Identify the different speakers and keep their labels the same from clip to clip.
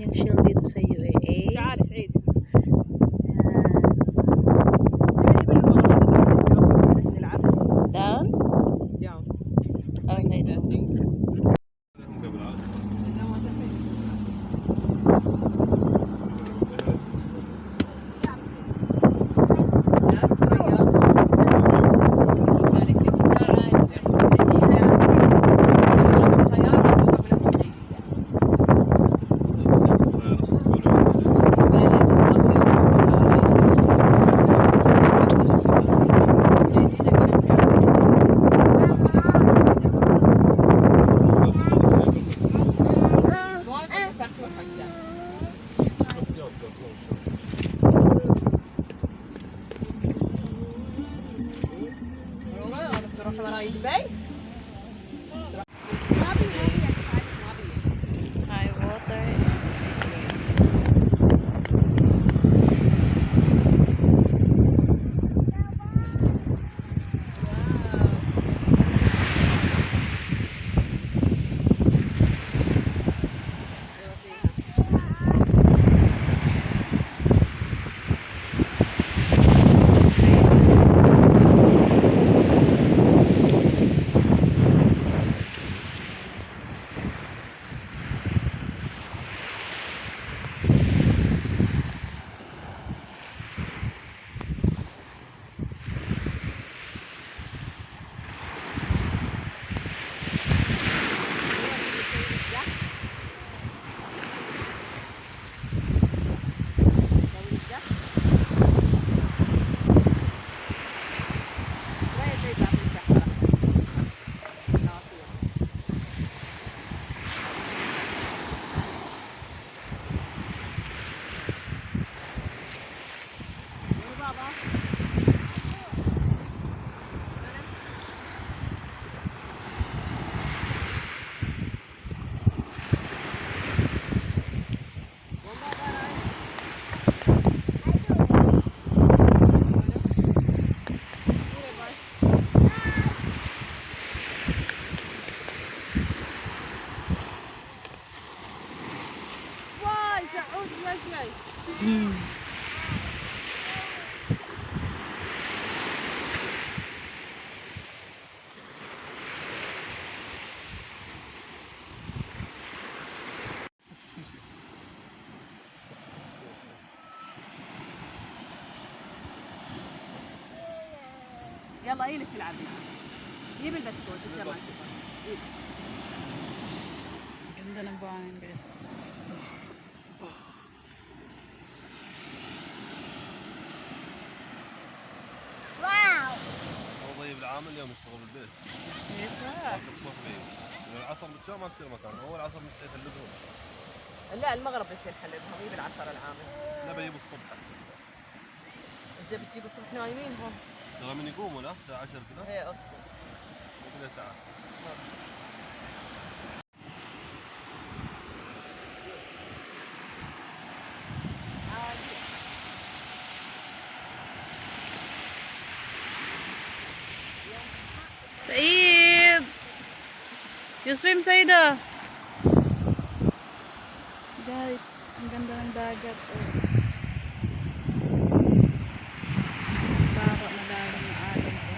Speaker 1: yung shield dito sa UAA.
Speaker 2: تعال سعيد.
Speaker 1: Down?
Speaker 2: Down.
Speaker 1: Okay, down. High water.
Speaker 2: يلا ايلك تلعبي. جيب البسكوت الجمال.
Speaker 1: Ganda ng buhangin, guys.
Speaker 3: ضيب العامل اليوم يشتغل بالبيت.
Speaker 1: يسار.
Speaker 3: الصبح العصر بتشوف ما تصير مكان، هو العصر مستحيل يحلبهم.
Speaker 2: لا المغرب بيصير حلبها مو بالعصر العامل.
Speaker 3: لا بجيب الصبح احسن.
Speaker 2: زين بتجيب الصبح نايمين هم.
Speaker 3: ترى من يقوموا لا الساعة 10 كذا.
Speaker 2: ايه اوكي.
Speaker 3: كذا ساعة.
Speaker 1: Said! You swim, Said? Guys, ang ganda ng dagat. Baka malalim na alon ko.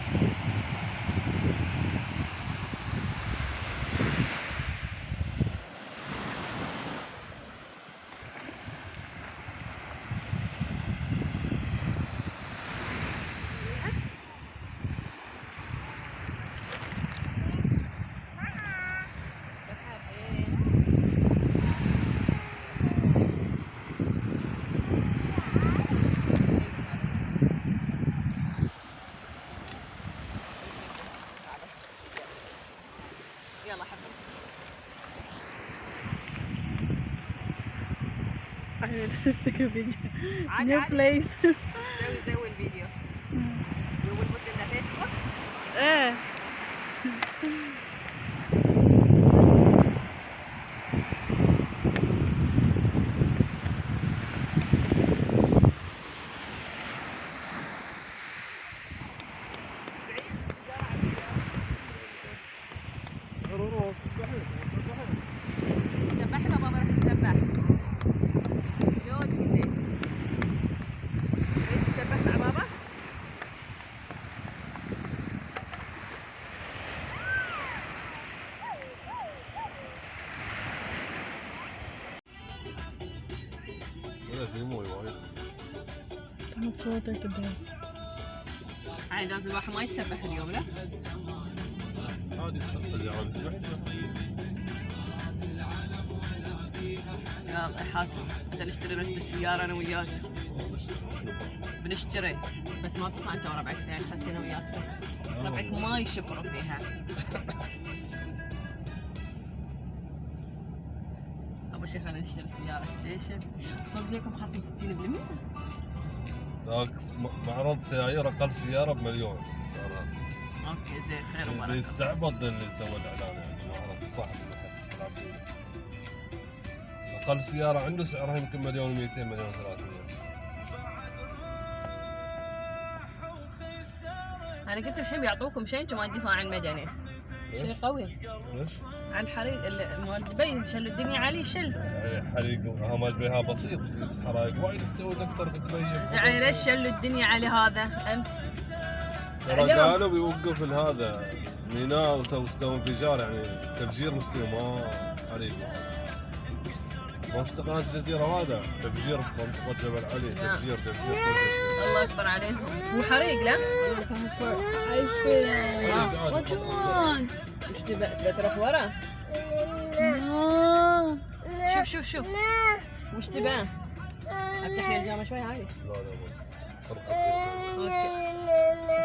Speaker 2: يلا حبيبي.
Speaker 1: Take a video.
Speaker 2: عادي
Speaker 1: New
Speaker 2: عادي.
Speaker 1: place.
Speaker 2: زوي الفيديو. You will put in the Facebook?
Speaker 1: Eh.
Speaker 2: سبحي بابا راح نسبح.
Speaker 3: هذا في مويه وايد.
Speaker 1: Much water today.
Speaker 2: يعني لازم الواحد ما يتسبح اليوم لا؟
Speaker 3: عادي تشغل يعني سبحت.
Speaker 2: يلا حاتم نشتري بس بالسيارة أنا وياك. بنشتري بس ما بتطلع أنت وربعك يعني خلصي أنا وياك بس. ربعك ما يشبروا فيها. أول شي خلينا نشتري سيارة ستيشن. صدق لكم خصم 60%.
Speaker 3: ذاك معرض سيارة أقل سيارة بمليون سعرها.
Speaker 2: أوكي زين خير وبركة.
Speaker 3: بيستعبط اللي سوى الإعلان يعني معرض صاحب المحل. أقل سيارة عنده سعرها يمكن 1,200,000 1,300,000.
Speaker 2: أنا قلت الحين بيعطوكم شيء أنتم ما الدفاع عن مدني. شيء قوي.
Speaker 3: ليش؟
Speaker 2: على الحريق مال دبي شلوا الدنيا عليه شل.
Speaker 3: حريق مال بيها بسيط بس حرايق وايد استوت اكثر في دبي.
Speaker 2: زين ليش شلوا الدنيا على هذا امس؟
Speaker 3: ترى قالوا بيوقف هذا ميناء وسووا انفجار يعني تفجير مستوي ما حريق. ما اشتغلت الجزيرة هذا تفجير منطقة جبل علي تفجير.
Speaker 2: الله اكبر عليهم. مو حريق لا؟
Speaker 1: Ice cream. What you want?
Speaker 2: وش تبى تروح ورا؟
Speaker 1: No.
Speaker 2: شوف وش تبى؟ افتح لي الجامعة شوي هاي.
Speaker 3: لا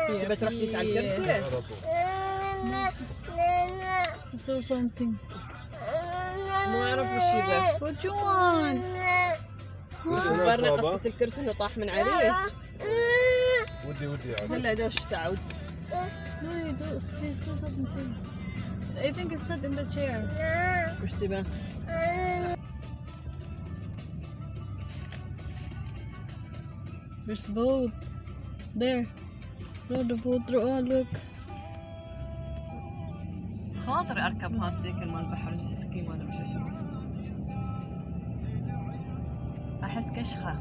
Speaker 2: اوكي. تبى تروح تجلس على الكرسي؟
Speaker 1: So something.
Speaker 2: ما اعرف وش يبى.
Speaker 1: What you want?
Speaker 2: برا قصة الكرسي انه طاح من عليه.
Speaker 3: ودي يعني.
Speaker 2: هلا دوش تعود.
Speaker 1: No, you do. She saw something. I think it's not in the chair.
Speaker 2: وش تبى؟
Speaker 1: There's a boat. There. Look, the boat. Oh, look.
Speaker 2: خاطري اركب هذا السيكل مال البحر السكي ما ادري وش اسمه. احس كشخه.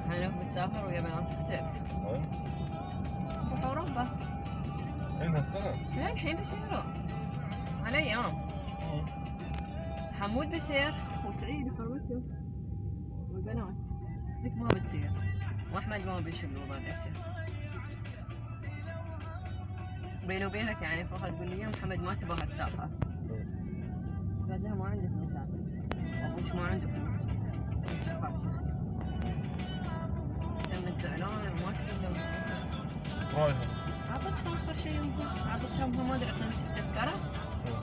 Speaker 2: احنا بنسافر ويا بنات اختك. نروح اوروبا.
Speaker 3: الحين هالسنة؟
Speaker 2: الحين بيسيروا. على ايام. حمود بيسير وسعيد وفروته والبنات. ذيك ما بتصير. واحمد ما بيشغلوا بعد. بيني وبينك يعني فخر تقول لي يا محمد ما تبغى تسافر. قال لها ما عندك مسافر. ابوك ما عنده فلوس. تم زعلان وما تقول له.
Speaker 3: رايحة.
Speaker 2: اعطتها اخر شيء يومها. اعطتها ما ادري اعطيني تذكره.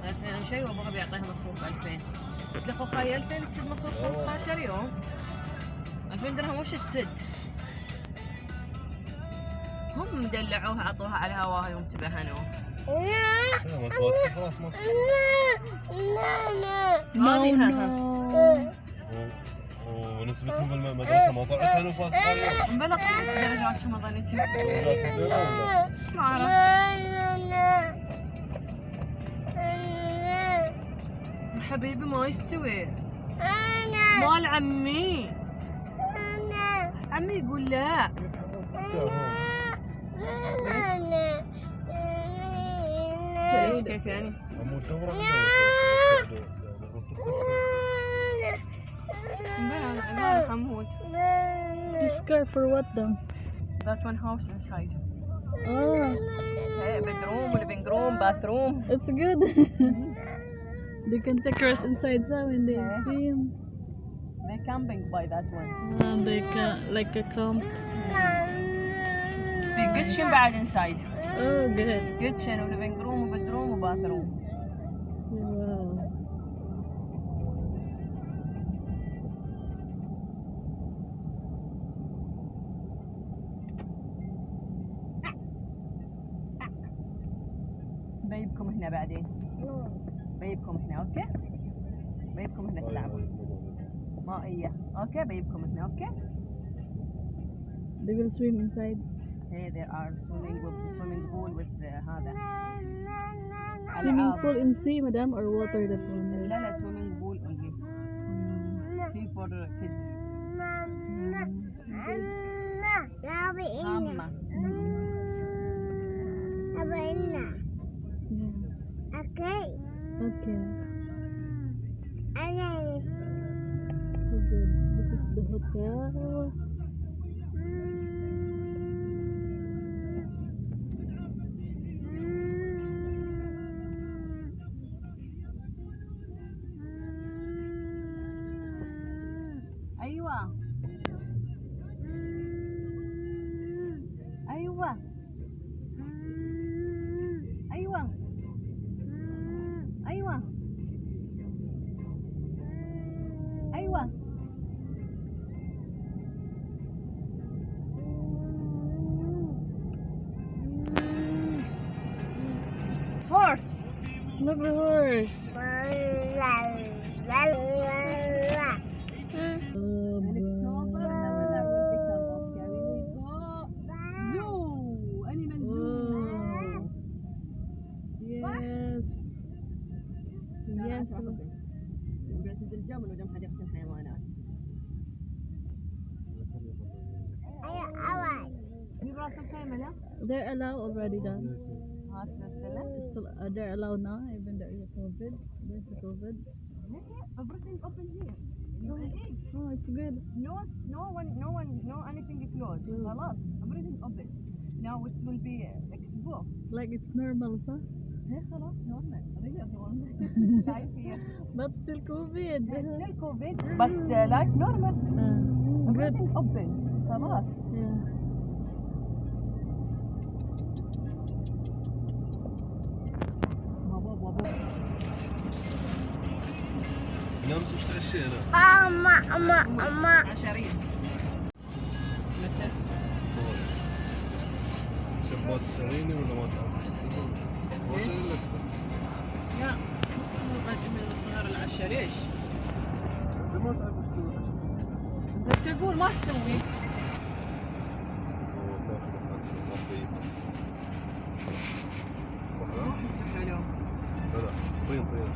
Speaker 2: قالت لي انا شيء وابغى بيعطيها مصروف 2000. قلت له اخوي 2000 تسد مصروف 15 يوم. 2000 درهم وش تسد؟ هم مدلعوها عطوها على هواها يوم تبهنوا.
Speaker 3: خلاص ما
Speaker 1: No.
Speaker 3: ونسبتهم بالمدرسة ما طلعت نفاس عالية.
Speaker 2: انبلغ درجات ما ظنيتي. ما اعرف. حبيبي ما يستوي. مال عمي. عمي يقول لا. كيف يعني؟ حمود.
Speaker 1: This car for what though?
Speaker 2: That one house inside.
Speaker 1: Oh,
Speaker 2: Hey, bedroom, living room, bathroom.
Speaker 1: it's good. They can take us inside so when they swim.
Speaker 2: They're camping by that one.
Speaker 1: They can like a camp.
Speaker 2: في kitchen بعد inside.
Speaker 1: Oh, good.
Speaker 2: Kitchen و living room و bedroom و bathroom.
Speaker 1: Wow.
Speaker 2: بيبكم هنا بعدين. بيبكم هنا اوكي؟ بيبكم هنا تلعبوا. مائية. اوكي بيبكم هنا اوكي؟
Speaker 1: They will swim inside.
Speaker 2: Hey, there are swimming pool with هذا.
Speaker 1: Swimming pool in sea, madam, or water that one?
Speaker 2: لا لا swimming pool only. Free for kids. ماما.
Speaker 1: Okay. Look the horse.
Speaker 2: In October, the weather will become okay. We will go zoo, animal zoo.
Speaker 1: Yes. Yes.
Speaker 2: بيعتز الجمل قدام حديقة الحيوانات. في براس الخيمة لا؟
Speaker 1: They're allowed already done.
Speaker 2: Still?
Speaker 1: They're allowed now, even there is a COVID. There's a COVID.
Speaker 2: Everything open here.
Speaker 1: Oh, it's good.
Speaker 2: No anything closed. خلاص. Everything open. Now it will be expo.
Speaker 1: Like it's normal, huh?
Speaker 2: Yeah, خلاص normal. Really normal. Life here.
Speaker 1: But still COVID.
Speaker 2: Still COVID, but life normal.
Speaker 1: Good.
Speaker 2: Everything open. خلاص.
Speaker 1: Yeah.
Speaker 3: نمت وش تعشينا؟
Speaker 2: عشرين. متى؟
Speaker 3: شبات السريني ولا ما تعرف ايش السبب؟ ما شايل لك.
Speaker 2: لا مو قادم من الظهر العشر ايش؟
Speaker 3: انت ما تعرف ايش تسوي عشان.
Speaker 2: انت تقول ما تسوي. حلو.
Speaker 3: لا طين طين.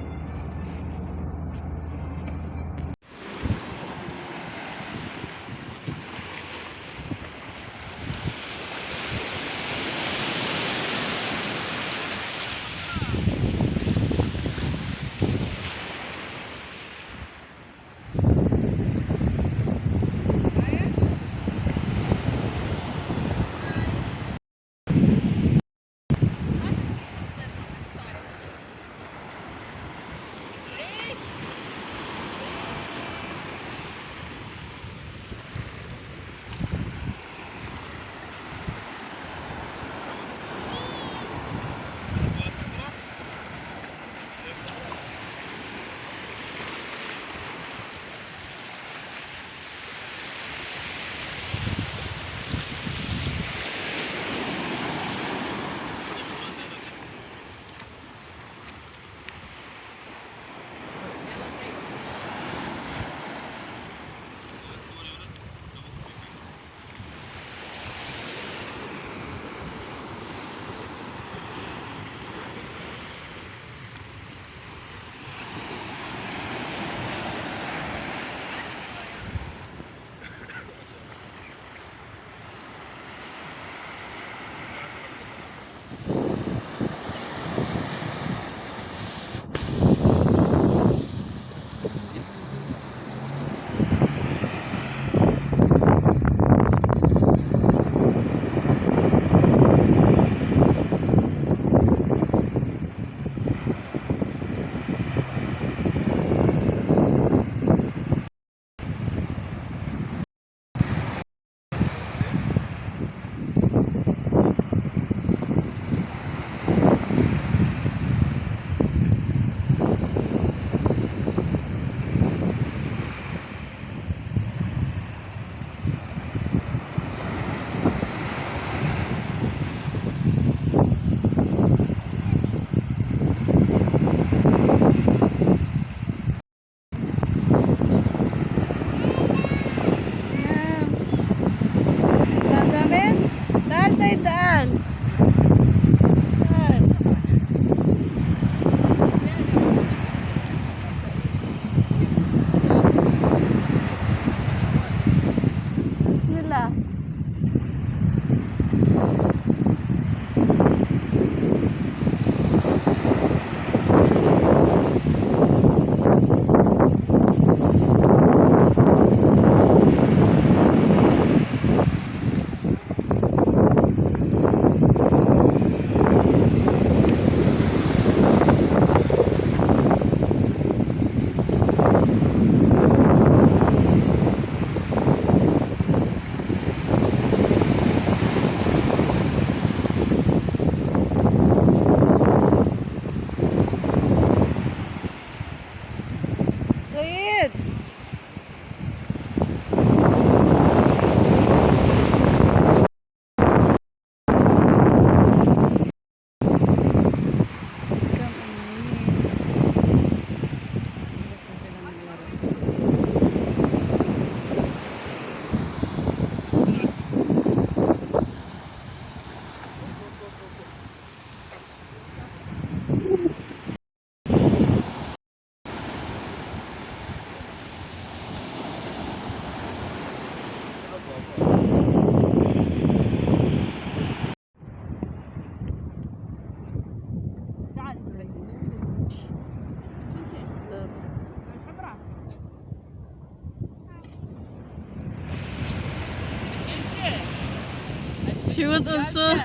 Speaker 1: She was also.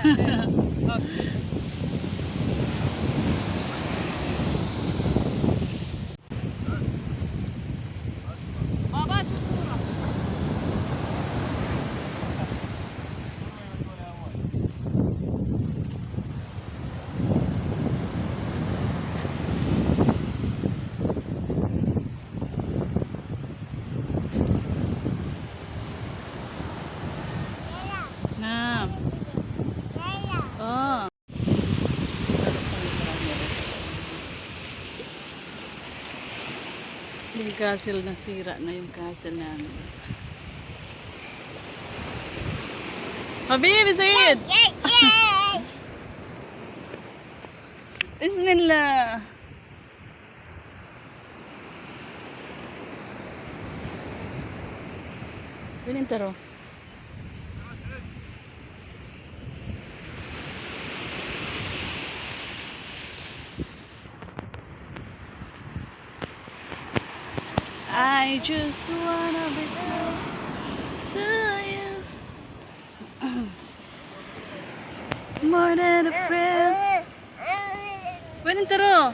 Speaker 2: بابا شو الصورة؟
Speaker 1: نعم. Yung castle nasira na yung castle namin. Habibi Sayed! Bismillah! Pinintaro. I just wanna be close to you. More than a friend. Pinintaro.